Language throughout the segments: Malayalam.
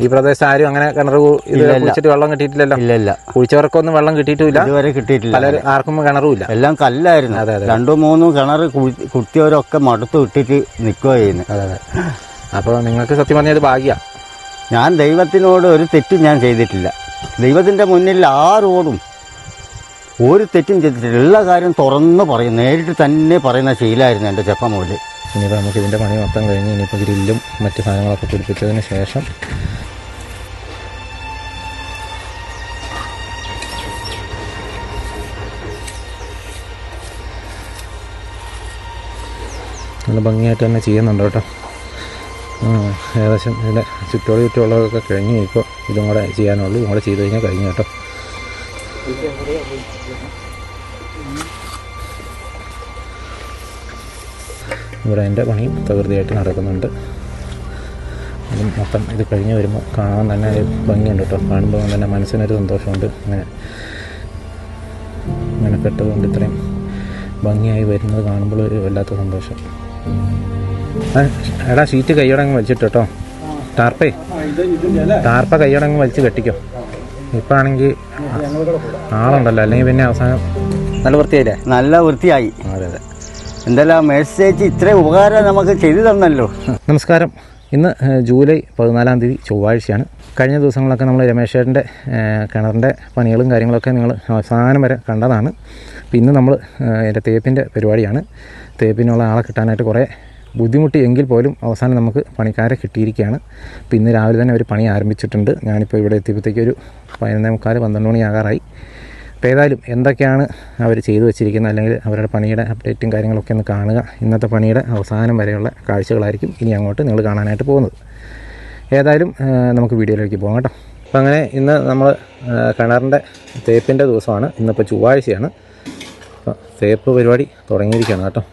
ഈ പ്രദേശത്ത് ആരും അങ്ങനെ കിണർ കുഴിച്ചിട്ട് വെള്ളം കിട്ടിയിട്ടില്ലല്ലോ? ഇല്ല. കുഴിച്ചവർക്കൊന്നും വെള്ളം കിട്ടിയിട്ടില്ല, ഇതുവരെ കിട്ടിയിട്ടില്ല. ആർക്കും കിണറുമില്ല, എല്ലാം കല്ലായിരുന്നു. 2-3 കിണർ കുത്തിയവരൊക്കെ മടുത്ത് വിട്ടിട്ട് നിൽക്കുക ചെയ്യുന്നു. അതെ. അപ്പോൾ നിങ്ങൾക്ക് സത്യം പറഞ്ഞാൽ ഇത് ഭാഗ്യ. ഞാൻ ദൈവത്തിനോട് ഒരു തെറ്റും ഞാൻ ചെയ്തിട്ടില്ല. ദൈവത്തിൻ്റെ മുന്നിൽ ആരോടും ഒരു തെറ്റും ചെയ്തിട്ടില്ല. എല്ലാ കാര്യം തുറന്ന് പറയും, നേരിട്ട് തന്നെ പറയുന്ന ശീലമായിരുന്നു എൻ്റെ ചെപ്പം മുതൽ. ഇനിയിപ്പോൾ നമുക്ക് ഇതിൻ്റെ പണി മൊത്തം കഴിഞ്ഞ് ഇനിയിപ്പോൾ ഗ്രില്ലും മറ്റ് സാധനങ്ങളൊക്കെ പിടിപ്പിച്ചതിന് ശേഷം നല്ല ഭംഗിയായിട്ട് തന്നെ ചെയ്യുന്നുണ്ട് കേട്ടോ. ഏകദേശം ഇതിൻ്റെ ചുറ്റുമുള്ളതൊക്കെ കഴിഞ്ഞ് ഇപ്പോൾ ഇതും കൂടെ ചെയ്യാനുള്ളൂ. ഇതും കൂടെ ചെയ്ത് കഴിഞ്ഞാൽ കഴിഞ്ഞു കേട്ടോ. ഇവിടെ എൻ്റെ പണിയും തകൃതിയായിട്ട് നടക്കുന്നുണ്ട്. അതും മൊത്തം ഇത് കഴിഞ്ഞ് വരുമ്പോൾ കാണാൻ തന്നെ ഒരു ഭംഗിയുണ്ട് കേട്ടോ. കാണുമ്പോൾ തന്നെ മനസ്സിനൊരു സന്തോഷമുണ്ട്. ഇങ്ങനെ കെട്ടതുകൊണ്ട് ഇത്രയും ഭംഗിയായി വരുന്നത് കാണുമ്പോൾ ഒരു വല്ലാത്ത സന്തോഷം. എടാ ഷീറ്റ് കൈയോടങ്ങ് വലിച്ചിട്ട് കേട്ടോ. ടാർപ്പ കൈയോടങ്ങ് വലിച്ച് കെട്ടിക്കോ. ഇപ്പം ആണെങ്കിൽ ആളുണ്ടല്ലോ, അല്ലെങ്കിൽ പിന്നെ അവസാനം നല്ല വൃത്തിയായില്ലേ? നല്ല വൃത്തിയായി. അതെ. എന്തെല്ലാം മെസ്സേജ് ഇത്രയും ഉപകാരം നമുക്ക് ചെയ്തു തന്നല്ലോ. നമസ്കാരം. ഇന്ന് ജൂലൈ 14 തീയതി ചൊവ്വാഴ്ചയാണ്. കഴിഞ്ഞ ദിവസങ്ങളൊക്കെ നമ്മൾ രമേശേട്ടൻ്റെ കിണറിൻ്റെ പണികളും കാര്യങ്ങളൊക്കെ നിങ്ങൾ അവസാനം വരെ കണ്ടതാണ്. അപ്പോൾ ഇന്ന് നമ്മൾ എൻ്റെ തേപ്പിൻ്റെ പരിപാടിയാണ്. തേപ്പിനുള്ള ആളെ കിട്ടാനായിട്ട് കുറേ ബുദ്ധിമുട്ടി എങ്കിൽ പോലും അവസാനം നമുക്ക് പണിക്കാരെ കിട്ടിയിരിക്കുകയാണ്. അപ്പോൾ ഇന്ന് രാവിലെ തന്നെ ഒരു പണി ആരംഭിച്ചിട്ടുണ്ട്. ഞാനിപ്പോൾ ഇവിടെ എത്തിയപ്പോഴത്തേക്ക് ഒരു 11:45-12 മണി ആകാറായി. അപ്പോൾ ഏതായാലും എന്തൊക്കെയാണ് അവർ ചെയ്തു വെച്ചിരിക്കുന്നത്, അല്ലെങ്കിൽ അവരുടെ പണിയുടെ അപ്ഡേറ്റും കാര്യങ്ങളൊക്കെ ഒന്ന് കാണുക. ഇന്നത്തെ പണിയുടെ അവസാനം വരെയുള്ള കാഴ്ചകളായിരിക്കും ഇനി അങ്ങോട്ട് നിങ്ങൾ കാണാനായിട്ട് പോകുന്നത്. ഏതായാലും നമുക്ക് വീഡിയോയിലേക്ക് പോകാം കേട്ടോ. അപ്പോൾ അങ്ങനെ ഇന്ന് നമ്മൾ കിണറിൻ്റെ തേപ്പിൻ്റെ ദിവസമാണ്. ഇന്നിപ്പോൾ ചൊവ്വാഴ്ചയാണ്. അപ്പോൾ തേപ്പ് പരിപാടി തുടങ്ങിയിരിക്കുകയാണ് കേട്ടോ.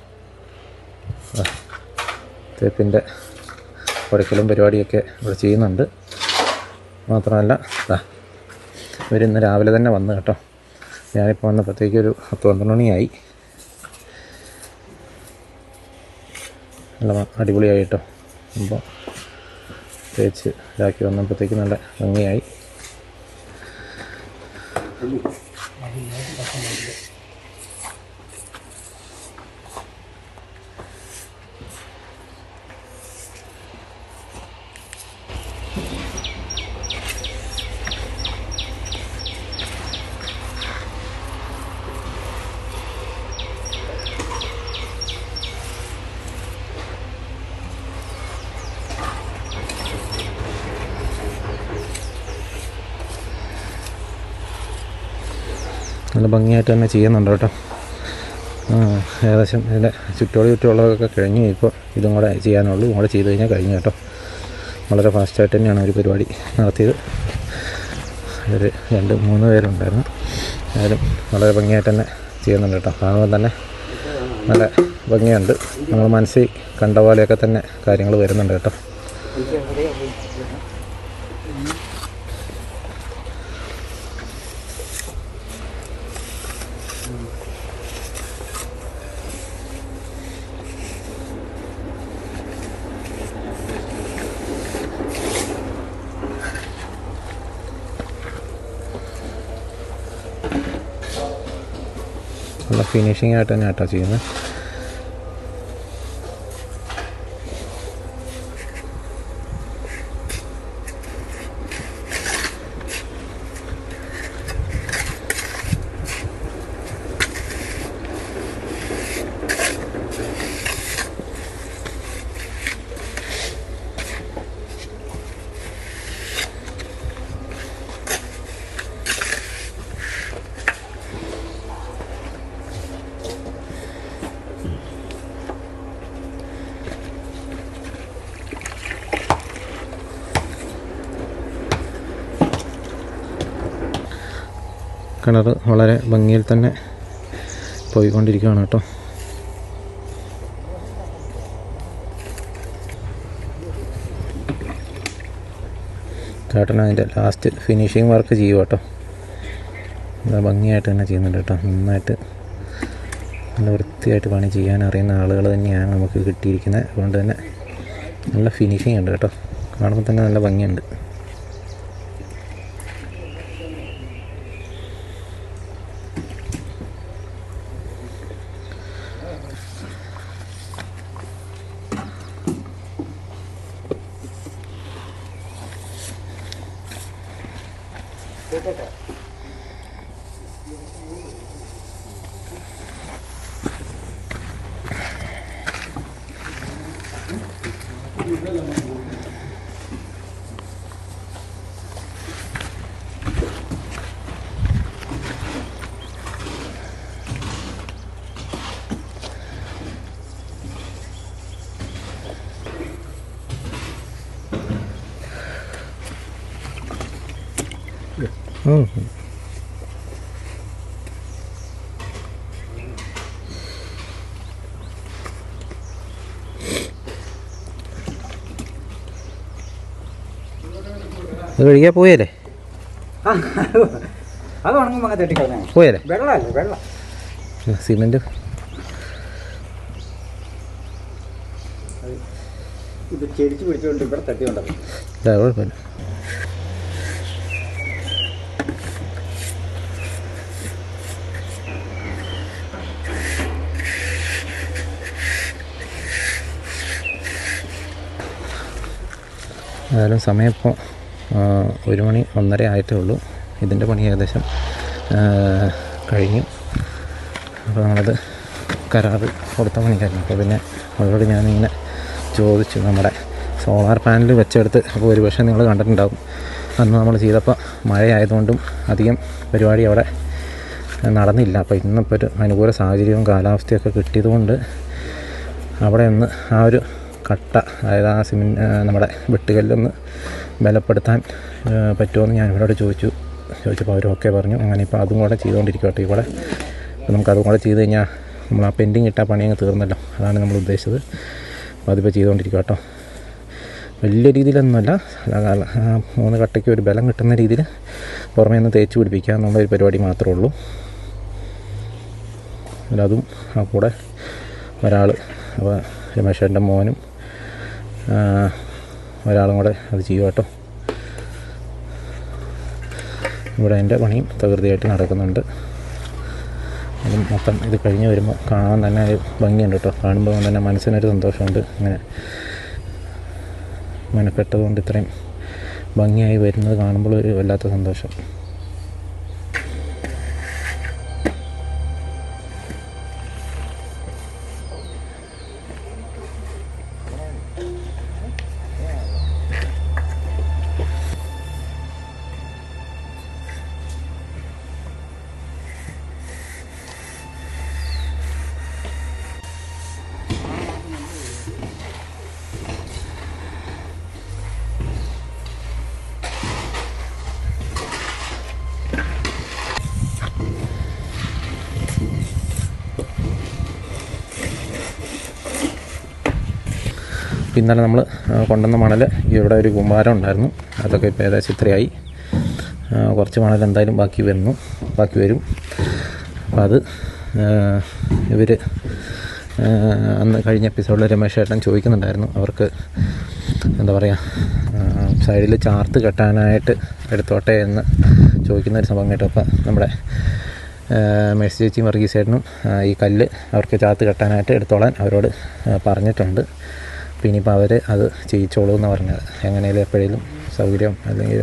തേപ്പിൻ്റെ ഉടയ്ക്കലും പരിപാടിയൊക്കെ ഇവിടെ ചെയ്യുന്നുണ്ട്. മാത്രമല്ല ഇവരിന്ന് രാവിലെ തന്നെ വന്നു കേട്ടോ. ഞാനിപ്പോൾ വന്നപ്പോഴത്തേക്ക് ഒരു 10-12 മണിയായി. നല്ല അടിപൊളിയായി കേട്ടോ. അപ്പോൾ തേച്ച് ഇതാക്കി വന്നപ്പോഴത്തേക്ക് നല്ല ഭംഗിയായി. നല്ല ഭംഗിയായിട്ട് തന്നെ ചെയ്യുന്നുണ്ട് കേട്ടോ. ഏകദേശം ഇതിൻ്റെ ചുറ്റുമുള്ളതൊക്കെ കഴിഞ്ഞ് ഇപ്പോൾ ഇതും കൂടെ ചെയ്യാനുള്ളൂ. ഇതും കൂടെ ചെയ്ത് കഴിഞ്ഞാൽ കഴിഞ്ഞു കേട്ടോ. വളരെ ഫാസ്റ്റായിട്ട് തന്നെയാണ് ഒരു പരിപാടി നടത്തിയത്. ഒരു 2-3 പേരുണ്ടായിരുന്നു. ഏതായാലും വളരെ ഭംഗിയായിട്ട് തന്നെ ചെയ്യുന്നുണ്ട് കേട്ടോ. കാണുമ്പോൾ തന്നെ നല്ല ഭംഗിയുണ്ട്. നമ്മൾ മനസ്സിൽ കണ്ട പോലെയൊക്കെ തന്നെ കാര്യങ്ങൾ വരുന്നുണ്ട് കേട്ടോ. നല്ല ഫിനിഷിംഗ് ആയിട്ട് തന്നെ കേട്ടോ ചെയ്യുന്നത്. കിണർ വളരെ ഭംഗിയിൽ തന്നെ പോയിക്കൊണ്ടിരിക്കുകയാണ് കേട്ടോ. ചേട്ടൻ അതിൻ്റെ ലാസ്റ്റ് ഫിനിഷിങ് വർക്ക് ചെയ്യും കേട്ടോ. നല്ല ഭംഗിയായിട്ട് തന്നെ ചെയ്യുന്നുണ്ട് കേട്ടോ. നന്നായിട്ട് നല്ല വൃത്തിയായിട്ട് പണി ചെയ്യാൻ അറിയുന്ന ആളുകൾ തന്നെയാണ് നമുക്ക് കിട്ടിയിരിക്കുന്നത്. അതുകൊണ്ട് തന്നെ നല്ല ഫിനിഷിങ് ഉണ്ട് കേട്ടോ. കാണുമ്പോൾ തന്നെ നല്ല ഭംഗിയുണ്ട്. അത് കഴിക്കാൻ പോയല്ലേ? അത് ഉണങ്ങുമ്പോൾ തട്ടിക്കളഞ്ഞ പോയല്ലേ? വെള്ളമല്ലേ വെള്ളം സിമെൻറ്റ് ഇത് ചെരിച്ച് പിടിച്ചുകൊണ്ട് ഇവിടെ തട്ടിയുണ്ടാവും. ഇതാ കുഴപ്പമില്ല. ഏതായാലും സമയം ഇപ്പോൾ 1 മണി 1:30 ആയിട്ടേ ഉള്ളൂ. ഇതിൻ്റെ പണി ഏകദേശം കഴിഞ്ഞു. അപ്പോൾ നമ്മളത് കരാറ് കൊടുത്ത പണിക്കായിരുന്നു. അപ്പോൾ പിന്നെ അവരോട് ഞാനിങ്ങനെ ചോദിച്ചു, നമ്മുടെ സോളാർ പാനൽ വെച്ചെടുത്ത്. അപ്പോൾ ഒരു പക്ഷേ നിങ്ങൾ കണ്ടിട്ടുണ്ടാകും, അന്ന് നമ്മൾ ചെയ്തപ്പോൾ മഴയായതുകൊണ്ടും അധികം പരിപാടി അവിടെ നടന്നില്ല. അപ്പോൾ ഇന്നിപ്പോൾ ഒരു അനുകൂല സാഹചര്യവും കാലാവസ്ഥയൊക്കെ കിട്ടിയതുകൊണ്ട് അവിടെ ഒന്ന് ആ ഒരു കട്ട, അതായത് ആ നമ്മുടെ വെട്ടുകല്ലൊന്ന് ബലപ്പെടുത്താൻ പറ്റുമോയെന്ന് ഞാൻ ഇവരോട് ചോദിച്ചപ്പോൾ അവരൊക്കെ പറഞ്ഞു. അങ്ങനെ ഇപ്പോൾ അതും കൂടെ ചെയ്തുകൊണ്ടിരിക്കട്ടെ ഇവിടെ. അപ്പോൾ നമുക്കതും കൂടെ ചെയ്ത് കഴിഞ്ഞാൽ നമ്മൾ ആ പെൻഡിങ് ഇട്ട പണി അങ്ങ് തീർന്നല്ലോ. അതാണ് നമ്മൾ ഉദ്ദേശിച്ചത്. അപ്പോൾ അതിപ്പോൾ ചെയ്തുകൊണ്ടിരിക്കുക കേട്ടോ. വലിയ രീതിയിലൊന്നുമല്ല, 3 കട്ടയ്ക്ക് ഒരു ബലം കിട്ടുന്ന രീതിയിൽ പുറമേ നിന്ന് തേച്ച് പിടിപ്പിക്കുക എന്നുള്ളൊരു പരിപാടി മാത്രമേ ഉള്ളൂ. അതും ആ കൂടെ ഒരാൾ, അപ്പോൾ രമേശേട്ടൻ്റെ മോനും ഒരാളും കൂടെ അത് ചെയ്യുക കേട്ടോ. ഇവിടെ എൻ്റെ പണിയും തകൃതിയായിട്ട് നടക്കുന്നുണ്ട്. അതും മൊത്തം ഇത് കഴിഞ്ഞ് വരുമ്പോൾ കാണാൻ തന്നെ ഒരു ഭംഗിയുണ്ട് കേട്ടോ. കാണുമ്പോൾ തന്നെ മനസ്സിനൊരു സന്തോഷമുണ്ട്. ഇങ്ങനെ മെനക്കെട്ടതുകൊണ്ട് ഇത്രയും ഭംഗിയായി വരുന്നത് കാണുമ്പോൾ ഒരു വല്ലാത്ത സന്തോഷം. ഇന്നലെ നമ്മൾ കൊണ്ടുവന്ന മണൽ ഇവിടെ ഒരു കൂമ്പാരം ഉണ്ടായിരുന്നു. അതൊക്കെ ഇപ്പോൾ ഏകദേശം ഇത്രയായി. കുറച്ച് മണൽ എന്തായാലും ബാക്കി വരും. അപ്പോൾ അത് ഇവർ അന്ന് കഴിഞ്ഞ എപ്പിസോഡിൽ രമേശ് ചേട്ടൻ ചോദിക്കുന്നുണ്ടായിരുന്നു, അവർക്ക് എന്താ പറയുക, സൈഡിൽ ചാർത്ത് കെട്ടാനായിട്ട് എടുത്തോട്ടെ എന്ന് ചോദിക്കുന്നൊരു സംഭവം കേട്ടോ. അപ്പോൾ നമ്മുടെ മേഴ്സി ചേച്ചിയും വർഗീസ് ചേട്ടനും ഈ കല്ല് അവർക്ക് ചാർത്ത് കെട്ടാനായിട്ട് എടുത്തോളാൻ അവരോട് പറഞ്ഞിട്ടുണ്ട്. അപ്പോൾ ഇനിയിപ്പോൾ അവർ അത് ചെയ്യിച്ചോളൂ എന്ന് പറഞ്ഞത്. എങ്ങനെയാലും എപ്പോഴേലും സൗകര്യം അല്ലെങ്കിൽ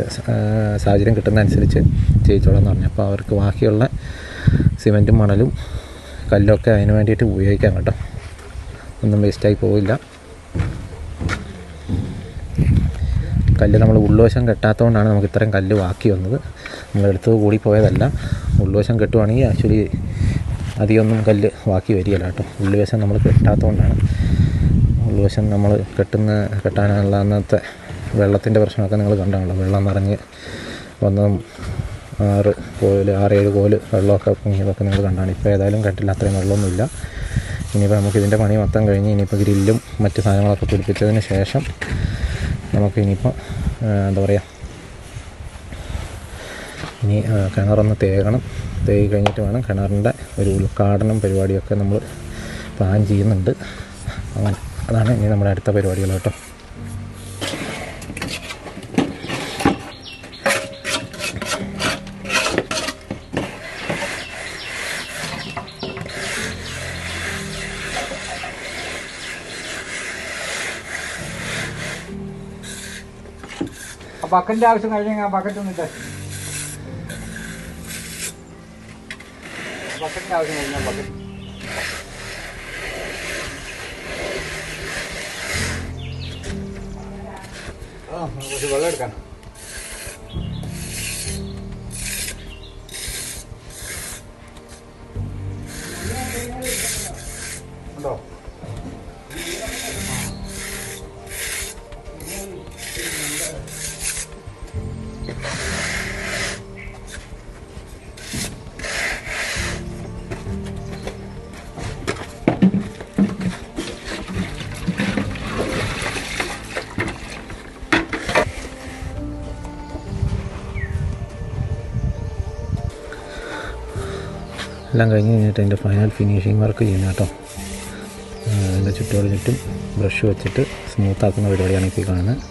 സാഹചര്യം കിട്ടുന്നതനുസരിച്ച് ചെയ്യിച്ചോളൂ എന്ന് പറഞ്ഞു. അപ്പോൾ അവർക്ക് ബാക്കിയുള്ള സിമെൻറ്റും മണലും കല്ലൊക്കെ അതിന് വേണ്ടിയിട്ട് ഉപയോഗിക്കാം കേട്ടോ. ഒന്നും വേസ്റ്റായി പോവില്ല. കല്ല് നമ്മൾ ഉള്ളുവശം കെട്ടാത്തതുകൊണ്ടാണ് നമുക്ക് ഇത്രയും കല്ല് ബാക്കി വന്നത്. നമ്മളെടുത്തത് കൂടി പോയതല്ല. ഉള്ളുവശം കെട്ടുവാണെങ്കിൽ ആക്ച്വലി അധികമൊന്നും കല്ല് ബാക്കി വരികയില്ല കേട്ടോ. ഉള്ളുവശം നമ്മൾ കെട്ടാത്തതുകൊണ്ടാണ്. ഉള്ളുവശം നമ്മൾ കെട്ടാനുള്ള അന്നത്തെ വെള്ളത്തിൻ്റെ പ്രശ്നമൊക്കെ നിങ്ങൾ കണ്ടാണല്ലോ. വെള്ളം നിറഞ്ഞ് വന്നതും 6-7 കോല് വെള്ളമൊക്കെ പൊങ്ങിയതൊക്കെ നിങ്ങൾ കണ്ടാണ്. ഇപ്പോൾ ഏതായാലും കെട്ടില്ല, അത്രയും വെള്ളമൊന്നുമില്ല. ഇനിയിപ്പോൾ നമുക്കിതിൻ്റെ പണി മൊത്തം കഴിഞ്ഞ് ഇനിയിപ്പോൾ ഗ്രില്ലും മറ്റ് സാധനങ്ങളൊക്കെ പിടിപ്പിച്ചതിന് ശേഷം നമുക്ക് ഇനിയിപ്പോൾ എന്താ പറയുക, ഇനി കിണറൊന്ന് തേകണം. തേകി കഴിഞ്ഞിട്ട് വേണം കിണറിൻ്റെ ഒരു ഉദ്ഘാടനം പരിപാടിയൊക്കെ നമ്മൾ പ്ലാൻ ചെയ്യുന്നുണ്ട്. അങ്ങനെ അതാണ് ഇനി നമ്മുടെ അടുത്ത പരിപാടികൾ കേട്ടോ. ബക്കറ്റിൻ്റെ ആവശ്യം കഴിഞ്ഞാൽ ബക്കറ്റ് ഒന്നും ഇല്ല. ബക്കറ്റിൻ്റെ ആവശ്യം കഴിഞ്ഞാൽ ബക്കറ്റ്. കുറച്ച് വെള്ളം എടുക്കാൻ. ഉണ്ടോ? എല്ലാം കഴിഞ്ഞ് കഴിഞ്ഞിട്ട് അതിൻ്റെ ഫൈനൽ ഫിനിഷിങ് വർക്ക് ചെയ്യുന്ന കേട്ടോ. അതിൻ്റെ ചുറ്റോട് ചുറ്റും ബ്രഷ് വെച്ചിട്ട് സ്മൂത്താക്കുന്ന പരിപാടിയാണ് ഇപ്പോൾ കാണുന്നത്.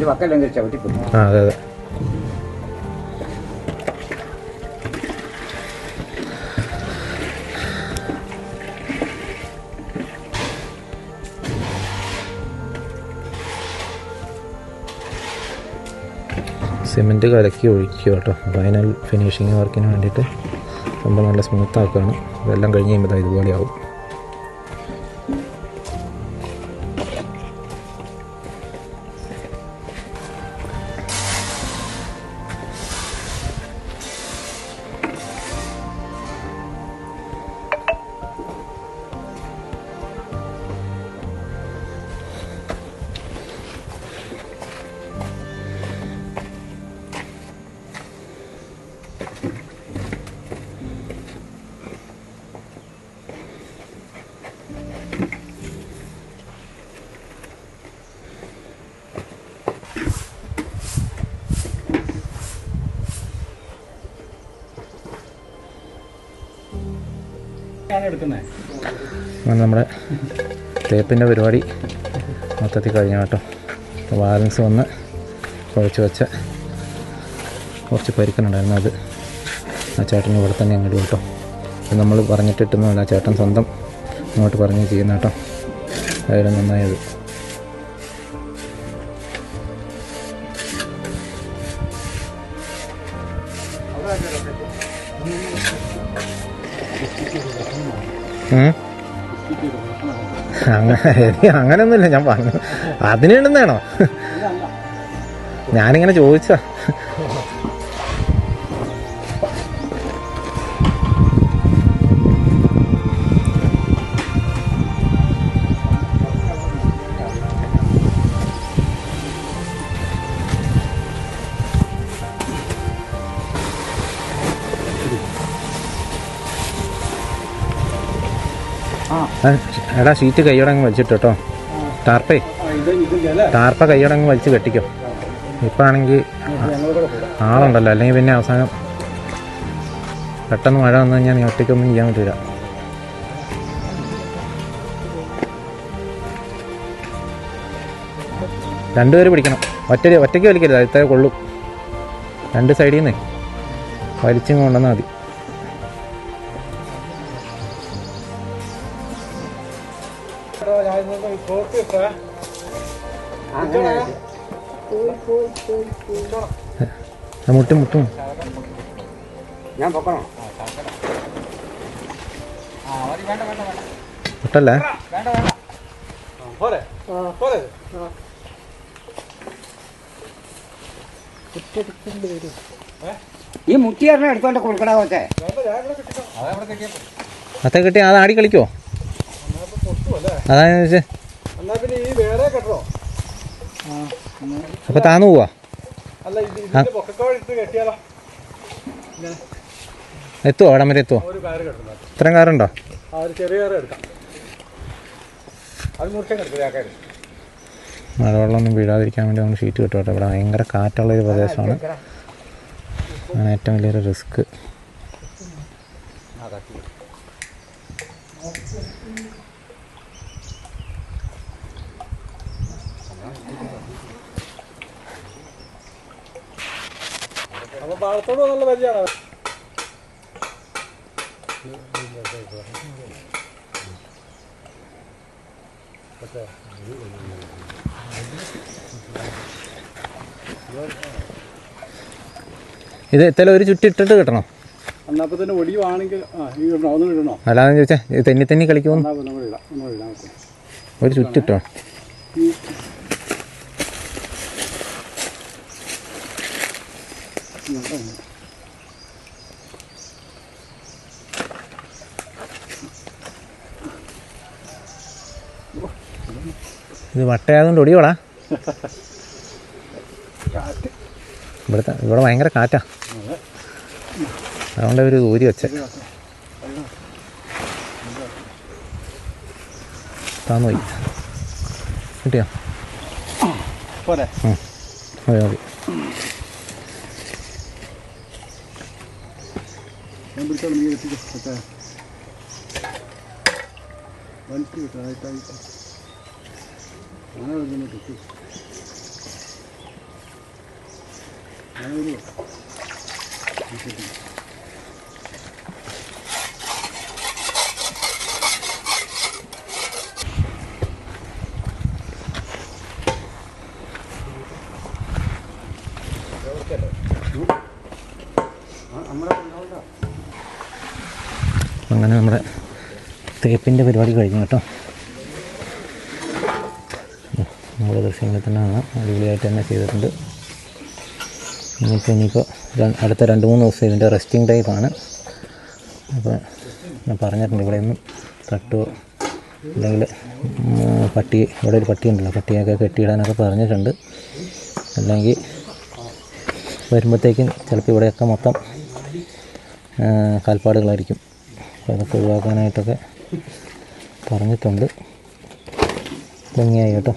വക്കല്ലെങ്കിൽ ചവിട്ടിപ്പോയി. അതെ അതെ. സിമെൻറ്റ് കലക്കി ഒഴിക്കുക കേട്ടോ. ഫൈനൽ ഫിനിഷിങ് വർക്കിന് വേണ്ടിയിട്ട് സംഭവം നല്ല സ്മൂത്താക്കുകയാണ്. ഇതെല്ലാം കഴിഞ്ഞ് കഴിയുമ്പോൾ ഇതുപോലെയാവും. നമ്മുടെ തേപ്പിൻ്റെ പരിപാടി മൊത്തത്തിൽ കഴിഞ്ഞ കേട്ടോ. ബാലൻസ് വന്ന് കുഴച്ച് വെച്ച കുറച്ച് പരിക്കനുണ്ടായിരുന്നു. അത് ആ ചേട്ടന് ഇവിടെ തന്നെ അങ്ങോട്ട് കേട്ടോ. അത് നമ്മൾ പറഞ്ഞിട്ടിട്ടൊന്നുമല്ല, ചേട്ടൻ സ്വന്തം അങ്ങോട്ട് പറഞ്ഞ് ചെയ്യുന്ന കേട്ടോ. അതായത് നന്നായത്. അങ്ങനെയൊന്നുമില്ല, ഞാൻ പറഞ്ഞു അതിനിടുന്നതാണോ? ഞാനിങ്ങനെ ചോദിച്ചാ. എടാ ഷീറ്റ് കൈയോടങ്ങ് വലിച്ചിട്ട് കേട്ടോ. ടാർപ്പ കൈയോടങ്ങ് വലിച്ച് കെട്ടിക്കോ. ഇപ്പം ആണെങ്കിൽ ആളുണ്ടല്ലോ, അല്ലെങ്കിൽ പിന്നെ അവസാനം പെട്ടെന്ന് മഴ വന്നു കഴിഞ്ഞാൽ നീ ഒറ്റയ്ക്കൊന്നും ചെയ്യാൻ പറ്റില്ല. രണ്ടുപേര് പിടിക്കണം, ഒറ്റയ്ക്ക് വലിക്കരുത്, അടുത്തേ കൊള്ളും. രണ്ട് സൈഡിൽ നിന്ന് വലിച്ചിങ് കൊണ്ടുവന്നാൽ മതി. അങ്ങനെ മുട്ടും മുട്ടും ഞാൻ പൊക്കണോ? മുട്ടല്ലേ? ഈ മുട്ടിയാറിനെ എടുത്തോണ്ട് കൊടുക്കണ പോത്തെ അത്ത കിട്ടി അത് ആടി കളിക്കോ? അതാ ഞാൻ ചോദിച്ചേ. അപ്പൊ താന്നു പോവാ? എത്തുവോ? അവിടം വരെ എത്തുവോ? ഇത്രയും കാറുണ്ടോ? മഴവെള്ളമൊന്നും വീഴാതിരിക്കാൻ വേണ്ടി നമ്മൾ ഷീറ്റ് കിട്ടും കേട്ടോ. ഇവിടെ ഭയങ്കര കാറ്റുള്ളൊരു പ്രദേശമാണ്. അങ്ങനെ ഏറ്റവും വലിയൊരു റിസ്ക്. നല്ല പരിചയമാണ്. ഇത് എത്തല ഒരു ചുറ്റിട്ടിട്ട് കിട്ടണോ? അന്നപ്പോൾ തന്നെ ഒടിവാണെങ്കിൽ ഒന്ന് ഇടണോ? അല്ലാതെ ചോദിച്ചാൽ ഇത് തെന്നി തെന്നി കളിക്കുമെന്ന്. ഒരു ചുറ്റിട്ടോ? ഇത് വട്ടയായതുകൊണ്ട് ഒടിയോടാ. ഇവിടെ ഭയങ്കര കാറ്റാ, അതുകൊണ്ട് ഒരു ഊരി വെച്ച താന്ന് പോയി. കിട്ടിയോ? പോരെ മതി മതി. ഞാൻ പിടിച്ചോളൂ, നീ എത്തിക്കോ. വലിച്ചു കിട്ടായിട്ടായി അങ്ങനെ തന്നെ കിട്ടി. അങ്ങനെ വരുമോ? അങ്ങനെ നമ്മുടെ തേപ്പിൻ്റെ പരിപാടി കഴിഞ്ഞു കേട്ടോ. നമ്മുടെ ദൃശ്യങ്ങളിൽ തന്നെ കാണാം, അടിപൊളിയായിട്ട് തന്നെ ചെയ്തിട്ടുണ്ട്. ഇനിയിപ്പോൾ അടുത്ത 2-3 ദിവസം ഇതിൻ്റെ റെസ്റ്റിംഗ് ടൈപ്പാണ്. അപ്പോൾ ഞാൻ പറഞ്ഞിട്ടുണ്ട് ഇവിടെ ഒന്നും തട്ടുമോ അല്ലെങ്കിൽ പട്ടി, ഇവിടെ ഒരു പട്ടി ഉണ്ടല്ലോ, പട്ടിയൊക്കെ കെട്ടിയിടാനൊക്കെ പറഞ്ഞിട്ടുണ്ട്. അല്ലെങ്കിൽ വരുമ്പോഴത്തേക്കും ചിലപ്പോൾ ഇവിടെയൊക്കെ മൊത്തം കാൽപ്പാടുകളായിരിക്കും. അപ്പോൾ അതൊക്കെ ഒഴിവാക്കാനായിട്ടൊക്കെ പറഞ്ഞിട്ടുണ്ട്. ഭംഗിയായി കേട്ടോ.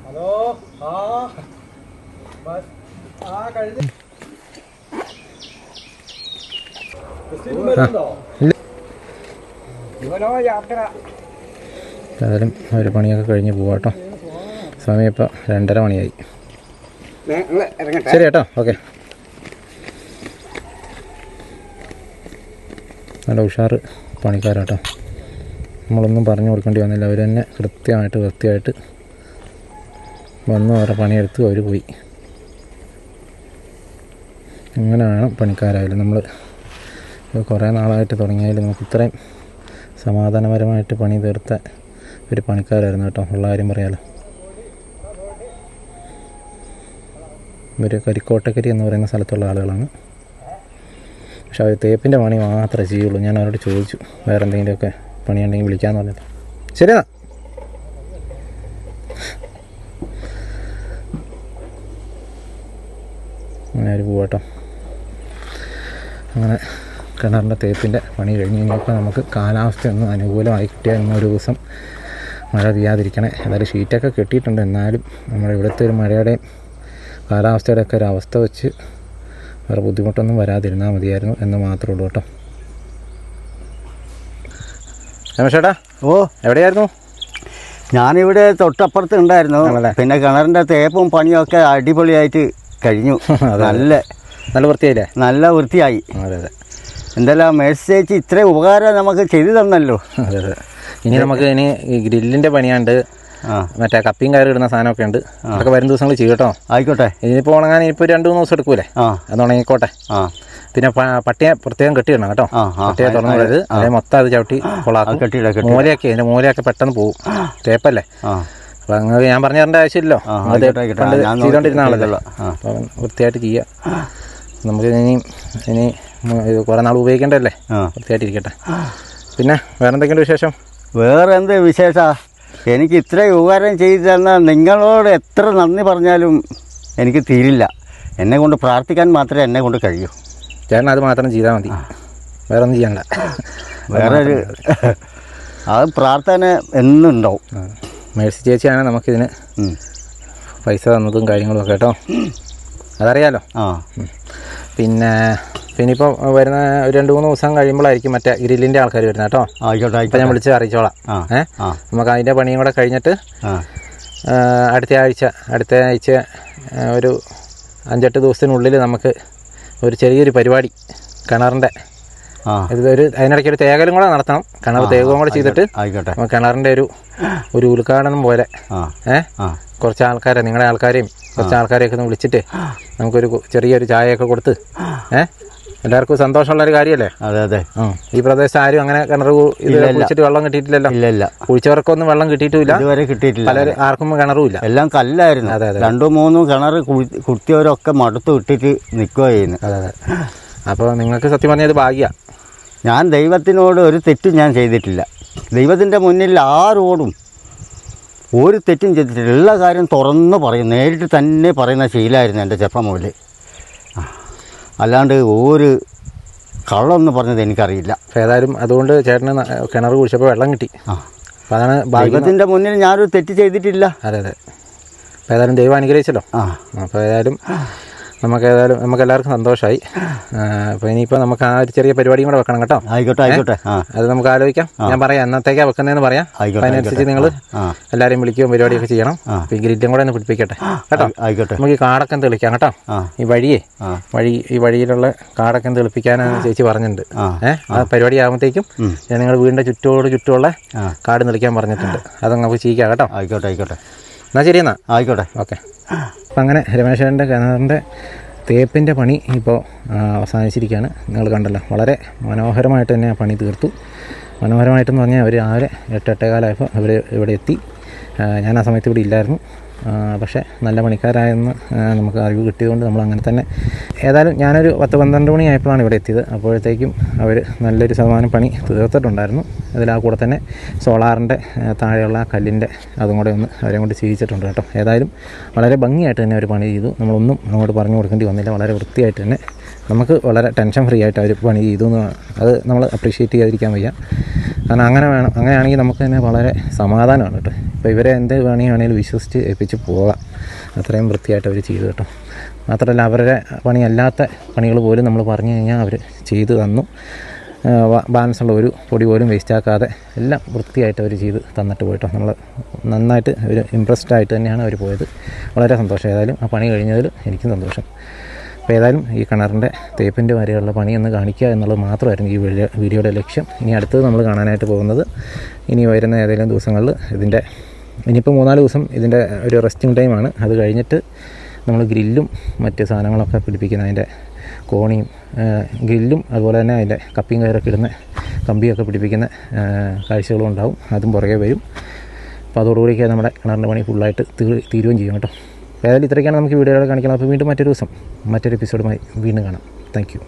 ഹലോ, കഴിഞ്ഞു. ഇവനോ യാത്ര ഏതായാലും ഒരു പണിയൊക്കെ കഴിഞ്ഞ് പോവാം കേട്ടോ. സമയം ഇപ്പോൾ 2:30 മണിയായി. ഇറങ്ങട്ടെ. ശരി കേട്ടോ, ഓക്കെ. നല്ല ഉഷാറ് പണിക്കാരാട്ടോ. നമ്മളൊന്നും പറഞ്ഞു കൊടുക്കേണ്ടി വന്നില്ല. അവർ തന്നെ വൃത്തിയായിട്ട് വന്നു അവരുടെ പണിയെടുത്ത് അവർ പോയി. അങ്ങനെ വേണം പണിക്കാരായാലും. നമ്മൾ കുറേ നാളായിട്ട് തുടങ്ങിയാലും നമുക്ക് ഇത്രയും സമാധാനപരമായിട്ട് പണി തീർത്ത ഒരു പണിക്കാരായിരുന്നു കേട്ടോ, ഉള്ള കാര്യം പറയാലോ. ഇവർ കരിക്കോട്ടക്കരി എന്ന് പറയുന്ന സ്ഥലത്തുള്ള ആളുകളാണ്. പക്ഷെ അവർ തേപ്പിൻ്റെ പണി മാത്രമേ ചെയ്യുള്ളൂ. ഞാൻ അവരോട് ചോദിച്ചു വേറെ എന്തെങ്കിലുമൊക്കെ പണിയുണ്ടെങ്കിൽ വിളിക്കാമെന്ന് പറഞ്ഞിട്ട്. ശരിയാ. അങ്ങനെ അവർ പോവാട്ടോ. അങ്ങനെ കിണറിൻ്റെ തേപ്പിൻ്റെ പണി കഴിഞ്ഞ് കഴിഞ്ഞപ്പോൾ നമുക്ക് കാലാവസ്ഥയൊന്നും അനുകൂലമായി കിട്ടിയാൽ ഇന്നൊരു ദിവസം മഴ പെയ്യാതിരിക്കണേ. ഏതായാലും ഷീറ്റൊക്കെ കെട്ടിയിട്ടുണ്ട്. എന്നാലും നമ്മുടെ ഇവിടുത്തെ ഒരു മഴയുടെയും കാലാവസ്ഥയുടെയൊക്കെ ഒരു അവസ്ഥ വെച്ച് വേറെ ബുദ്ധിമുട്ടൊന്നും വരാതിരുന്നാൽ മതിയായിരുന്നു എന്ന് മാത്രമേ ഉള്ളൂ കേട്ടോ. രമേശേട്ടാ, ഓ, എവിടെയായിരുന്നു? ഞാനിവിടെ തൊട്ടപ്പുറത്ത് ഉണ്ടായിരുന്നു. പിന്നെ കിണറിൻ്റെ തേപ്പും പണിയൊക്കെ അടിപൊളിയായിട്ട് കഴിഞ്ഞു. നല്ല വൃത്തിയായില്ലേ? നല്ല വൃത്തിയായി. അതെ അതെ. എന്തായാലും മേഴ്സി ചേച്ചി ഇത്രയും ഉപകാരം നമുക്ക് ചെയ്തു തന്നല്ലോ. അതെ അതെ. ഇനി നമുക്ക് ഇനി ഈ ഗ്രില്ലിൻ്റെ പണിയുണ്ട്, മറ്റേ കപ്പിയും കയറി ഇടുന്ന സാധനമൊക്കെ ഉണ്ട്. അതൊക്കെ വരും ദിവസങ്ങൾ ചെയ്യട്ടോ. ആയിക്കോട്ടെ. ഇതിപ്പോൾ ഉണങ്ങാൻ ഇപ്പോൾ 2-3 ദിവസം എടുക്കൂലേ? അത് ഉണങ്ങിക്കോട്ടെ. പിന്നെ പട്ടിയെ പ്രത്യേകം കെട്ടിയിടണം കേട്ടോ. പട്ടിയെ തുറന്നു വിടരുത്, അതേ മൊത്തം അത് ചവിട്ടി കൊളാക്കും. മൂലയൊക്കെ ഇതിൻ്റെ മൂലയൊക്കെ പെട്ടെന്ന് പോകും, തേപ്പല്ലേ. അപ്പം അങ്ങനെ ഞാൻ പറഞ്ഞു തരേണ്ട ആവശ്യമില്ലല്ലോ, അത് പണ്ട് ചെയ്തുകൊണ്ടിരുന്ന ആളല്ലോ. അപ്പം വൃത്തിയായിട്ട് ചെയ്യുക. നമുക്ക് ഇനി കുറേ നാൾ ഉപയോഗിക്കേണ്ടതല്ലേ, വൃത്തിയായിട്ടിരിക്കട്ടെ. പിന്നെ വേറെ എന്തൊക്കെയുണ്ട് വിശേഷം? വേറെ എന്ത് വിശേഷമാണ്? എനിക്ക് ഇത്രയും ഉപകാരം ചെയ്തു തന്നാൽ നിങ്ങളോട് എത്ര നന്ദി പറഞ്ഞാലും എനിക്ക് തീരില്ല. എന്നെ കൊണ്ട് പ്രാർത്ഥിക്കാൻ മാത്രമേ എന്നെ കൊണ്ട് കഴിയൂ. ചേട്ടൻ അത് മാത്രം ചെയ്താൽ മതി, വേറെ ഒന്നും ചെയ്യണ്ട. വേറെ ഒരു അത് പ്രാർത്ഥന എന്നും ഉണ്ടാവും. മേഴ്സി ചേച്ചിയാണ് നമുക്കിതിന് പൈസ തന്നതും കാര്യങ്ങളും ഒക്കെ കേട്ടോ, അതറിയാലോ. പിന്നെ ഇപ്പോൾ വരുന്ന 2-3 ദിവസം കഴിയുമ്പോഴായിരിക്കും മറ്റേ ഗ്രില്ലിൻ്റെ ആൾക്കാർ വരുന്നത് കേട്ടോ. ഇപ്പം ഞാൻ വിളിച്ച് അറിയിച്ചോളാം. നമുക്ക് അതിൻ്റെ പണിയും കൂടെ കഴിഞ്ഞിട്ട് അടുത്ത ആഴ്ച ഒരു 5-8 ദിവസത്തിനുള്ളിൽ നമുക്ക് ഒരു ചെറിയൊരു പരിപാടി കിണറിൻ്റെ അതിനിടയ്ക്ക് ഒരു തേകലും കൂടെ നടത്തണം. കിണർ തേകവും കൂടെ ചെയ്തിട്ട് കിണറിൻ്റെ ഒരു ഉദ്ഘാടനം പോലെ കുറച്ച് ആൾക്കാരെ, നിങ്ങളുടെ ആൾക്കാരെയും കുറച്ച് ആൾക്കാരെയൊക്കെ ഒന്ന് വിളിച്ചിട്ട് നമുക്കൊരു ചെറിയൊരു ചായയൊക്കെ കൊടുത്ത് എല്ലാവർക്കും സന്തോഷമുള്ളൊരു കാര്യമല്ലേ. അതെ അതെ. ഈ പ്രദേശത്ത് ആരും അങ്ങനെ കിണർ കുളിച്ചിട്ട് വെള്ളം കിട്ടിയിട്ടില്ലല്ലോ. ഇല്ല, കുളിച്ചവർക്കൊന്നും വെള്ളം കിട്ടിയിട്ടില്ല, ഇതുവരെ കിട്ടിയിട്ടില്ല. ആർക്കും കിണറും ഇല്ല, എല്ലാം കല്ലായിരുന്നു. 2-3 കിണർ കുത്തിയവരൊക്കെ മടുത്ത് വിട്ടിട്ട് നിൽക്കുക ചെയ്യുന്നു. അതെ അതെ. അപ്പോൾ നിങ്ങൾക്ക് സത്യം പറഞ്ഞത് ഭാഗ്യ. ഞാൻ ദൈവത്തിനോട് ഒരു തെറ്റും ഞാൻ ചെയ്തിട്ടില്ല. ദൈവത്തിൻ്റെ മുന്നിൽ ആരോടും ഒരു തെറ്റും ചെയ്തിട്ടില്ല. എല്ലാ കാര്യം തുറന്ന് പറയും, നേരിട്ട് തന്നെ പറയുന്ന ശീലമായിരുന്നു എൻ്റെ ചെറുപ്പം മുതൽ. അല്ലാണ്ട് ഒരു കള്ളമെന്ന് പറഞ്ഞത് എനിക്കറിയില്ല. ഏതായാലും അതുകൊണ്ട് ചേട്ടന് കിണർ കുഴിച്ചപ്പോൾ വെള്ളം കിട്ടി. അപ്പോൾ അതാണ് ദൈവത്തിൻ്റെ മുന്നിൽ ഞാനൊരു തെറ്റ് ചെയ്തിട്ടില്ല. അതെ അതെ. അപ്പോൾ ഏതായാലും ദൈവം അനുഗ്രഹിച്ചല്ലോ. അപ്പോൾ ഏതായാലും നമുക്ക് എല്ലാവർക്കും സന്തോഷമായി. അപ്പോൾ ഇനിയിപ്പോൾ നമുക്ക് ആ ഒരു ചെറിയ പരിപാടിയും കൂടെ വെക്കണം കേട്ടോ. ആയിക്കോട്ടെ. അത് നമുക്ക് ആലോചിക്കാം. ഞാൻ പറയാം എന്നത്തേക്കാണ് വെക്കുന്നതെന്ന് പറയാം. അതിനനുസരിച്ച് നിങ്ങൾ എല്ലാവരെയും വിളിക്കുകയും പരിപാടിയൊക്കെ ചെയ്യണം. അപ്പോൾ ഈ ഗ്രില്ലും കൂടെ ഒന്ന് പിടിപ്പിക്കട്ടെ കേട്ടോ. ആയിക്കോട്ടെ. നമുക്ക് ഈ കാടൊക്കെ തെളിക്കാം കേട്ടോ. ഈ വഴിയിലുള്ള കാടൊക്കെ തെളിപ്പിക്കാനാണ് ചേച്ചി പറഞ്ഞിട്ടുണ്ട്. ആ പരിപാടി ആകുമ്പോഴത്തേക്കും ഞാൻ നിങ്ങളുടെ വീടിൻ്റെ ചുറ്റുമുള്ള കാട് തെളിക്കാൻ പറഞ്ഞിട്ടുണ്ട്. അത് നമുക്ക് ചെയ്യിക്കാം കേട്ടോ. ആയിക്കോട്ടെ. എന്നാൽ ശരി എന്നാൽ. ആയിക്കോട്ടെ. ഓക്കെ. അപ്പം അങ്ങനെ രമേശേട്ടൻ്റെ കിണറിൻ്റെ തേപ്പിൻ്റെ പണി ഇപ്പോൾ അവസാനിച്ചിരിക്കുകയാണ്. നിങ്ങൾ കണ്ടല്ലോ, വളരെ മനോഹരമായിട്ട് തന്നെ ആ പണി തീർത്തു. മനോഹരമായിട്ടെന്ന് പറഞ്ഞാൽ അവർ രാവിലെ 8-8:15 അവർ ഇവിടെ എത്തി. ഞാൻ ആ സമയത്ത് ഇവിടെ ഇല്ലായിരുന്നു. പക്ഷേ നല്ല പണിക്കാരായെന്ന് നമുക്ക് അറിവ് കിട്ടിയതുകൊണ്ട് നമ്മൾ അങ്ങനെ തന്നെ ഏതായാലും ഞാനൊരു 10-12 മണിയായപ്പോഴാണ് ഇവിടെ എത്തിയത്. അപ്പോഴത്തേക്കും അവർ നല്ലൊരു ശതമാനം പണി തീർത്തിട്ടുണ്ടായിരുന്നു. അതിൽ ആ കൂടെ തന്നെ സോളാറിൻ്റെ താഴെയുള്ള കല്ലിൻ്റെ അതും കൂടെ ഒന്ന് അവരെ കൊണ്ട് ചെയ്യിച്ചിട്ടുണ്ട് കേട്ടോ. ഏതായാലും വളരെ ഭംഗിയായിട്ട് തന്നെ അവർ പണി ചെയ്തു. നമ്മളൊന്നും അങ്ങോട്ട് പറഞ്ഞു കൊടുക്കേണ്ടി വന്നില്ല. വളരെ വൃത്തിയായിട്ട് തന്നെ നമുക്ക് വളരെ ടെൻഷൻ ഫ്രീ ആയിട്ട് അവർ പണി ചെയ്തു എന്ന് അത് നമ്മൾ അപ്രീഷിയേറ്റ് ചെയ്യാതിരിക്കാൻ വയ്യ. കാരണം അങ്ങനെയാണെങ്കിൽ നമുക്ക് തന്നെ വളരെ സമാധാനമാണ് കേട്ടോ. ഇപ്പോൾ ഇവരെ എന്ത് വേണമെങ്കിലും വിശ്വസിച്ച് ഏൽപ്പിച്ച് പോകാം. അത്രയും വൃത്തിയായിട്ട് അവർ ചെയ്തു കേട്ടോ. മാത്രമല്ല അവരുടെ പണിയല്ലാത്ത പണികൾ പോലും നമ്മൾ പറഞ്ഞു കഴിഞ്ഞാൽ അവർ ചെയ്തു തന്നു. ബാലൻസുള്ള ഒരു പൊടി പോലും വേസ്റ്റാക്കാതെ എല്ലാം വൃത്തിയായിട്ട് അവർ ചെയ്ത് തന്നിട്ട് പോയിട്ടോ. നമ്മൾ നന്നായിട്ട് ഒരു ഇമ്പ്രസ്ഡ് ആയിട്ട് തന്നെയാണ് അവർ പോയത്. വളരെ സന്തോഷം. ഏതായാലും ആ പണി കഴിഞ്ഞതിൽ എനിക്കും സന്തോഷം. അപ്പോൾ ഏതായാലും ഈ കിണറിൻ്റെ തേപ്പിൻ്റെ വരെയുള്ള പണി ഒന്ന് കാണിക്കുക എന്നുള്ളത് മാത്രമായിരുന്നു ഈ വീഡിയോയുടെ ലക്ഷ്യം. ഇനി അടുത്തത് നമ്മൾ കാണാനായിട്ട് പോകുന്നത് ഇനി വരുന്ന ഏതെങ്കിലും ദിവസങ്ങളിൽ ഇനിയിപ്പോൾ 3-4 ദിവസം ഇതിൻ്റെ ഒരു റെസ്റ്റിംഗ് ടൈമാണ്. അത് കഴിഞ്ഞിട്ട് നമ്മൾ ഗ്രില്ലും മറ്റ് സാധനങ്ങളൊക്കെ പിടിപ്പിക്കുന്ന അതിൻ്റെ കോണിയും ഗ്രില്ലും അതുപോലെ തന്നെ അതിൻ്റെ കപ്പിയും കയറൊക്കെ ഇടുന്ന കമ്പിയൊക്കെ പിടിപ്പിക്കുന്ന കാഴ്ചകളും ഉണ്ടാവും. അതും പുറകെ വരും. അപ്പോൾ അതോടുകൂടിയൊക്കെ നമ്മുടെ കിണറിൻ്റെ പണി ഫുള്ളായിട്ട് തീരുകയും ചെയ്യും കേട്ടോ. ഏതായാലും ഇത്രയൊക്കെയാണ് നമുക്ക് വീഡിയോകൾ കാണിക്കണം. അപ്പോൾ വീണ്ടും മറ്റൊരു ദിവസം മറ്റൊരു എപ്പിസോഡുമായി വീണ്ടും കാണാം. Thank you.